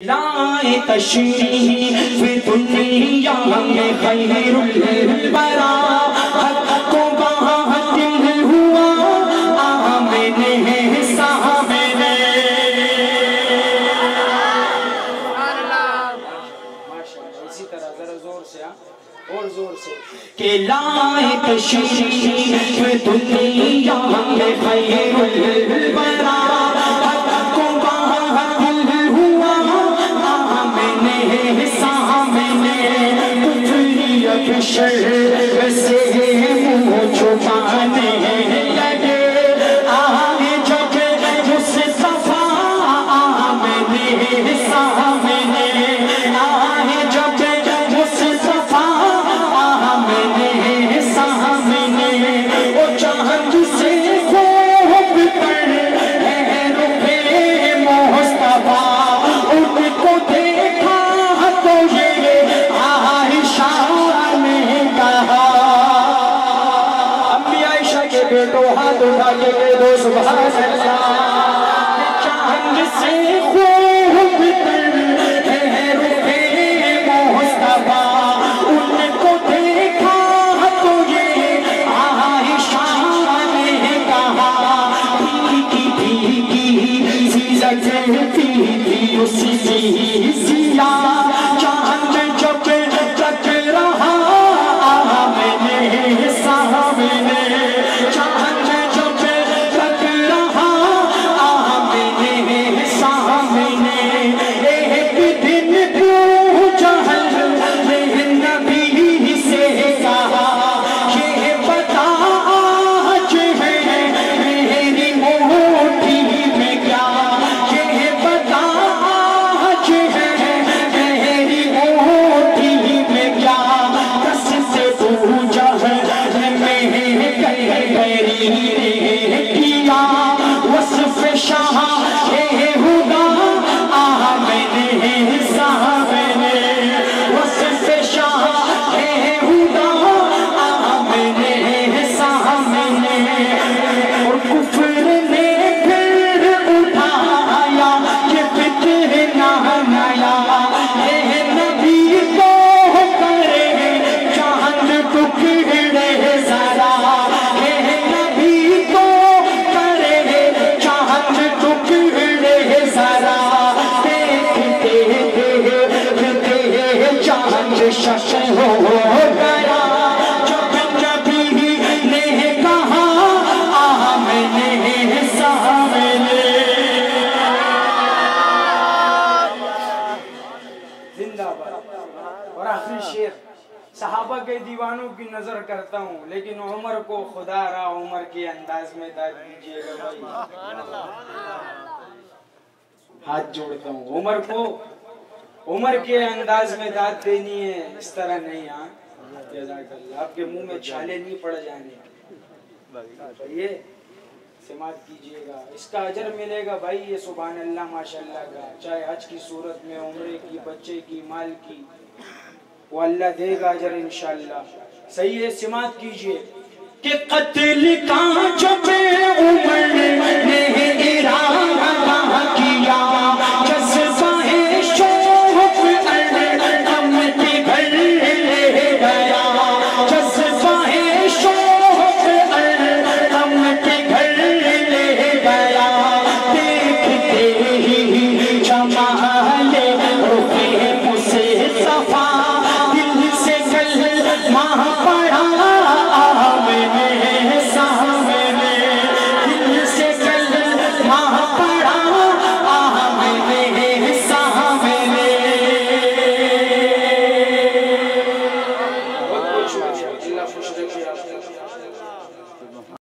लाए तशरीफ दुनिया में खैरुल बरा को बहातिल हुआ आमने सामने। माशाअल्लाह, इसी तरह जरा जोर से और जोर से के लाए तशरीफ दुनिया में खैरुल बरा शर्र से मुँह छुपाने लगे आए जब मुस्तफा आमने सामने। आए जब मुस्तफा आमने सामने वो चांद से खूब कर है रुपए मुस्तफा उनको देखा तो ये आयशा बेटो हाथ उठा के कह दो सुभान अल्लाह। चांद से खूब है रुपए मुस्तफा उनको देखा तो ये आयशा ने कहा भीगी भीगी सी जगती थी उसी सिया चांद जब जग रहा आमने सामने। और आखिरी शेर, सहाबा के दीवानों की नजर करता हूँ लेकिन उमर को खुदा रा उमर के अंदाज में दाद दीजिएगा भाई। हाथ जोड़ता हूँ, उमर को उमर के अंदाज में दाद देनी है, इस तरह नहीं। हाँ आपके मुंह में छाले नहीं पड़ जाने, ये समात कीजिएगा, इसका अजर मिलेगा भाई। ये सुभान अल्लाह माशाअल्लाह का, चाहे हज की सूरत में, उम्रे की, बच्चे की, माल की, वो अल्लाह देगा अजर इंशाअल्लाह। सही है, समात कीजिए कि कत्ल का जब उमर ने इरादा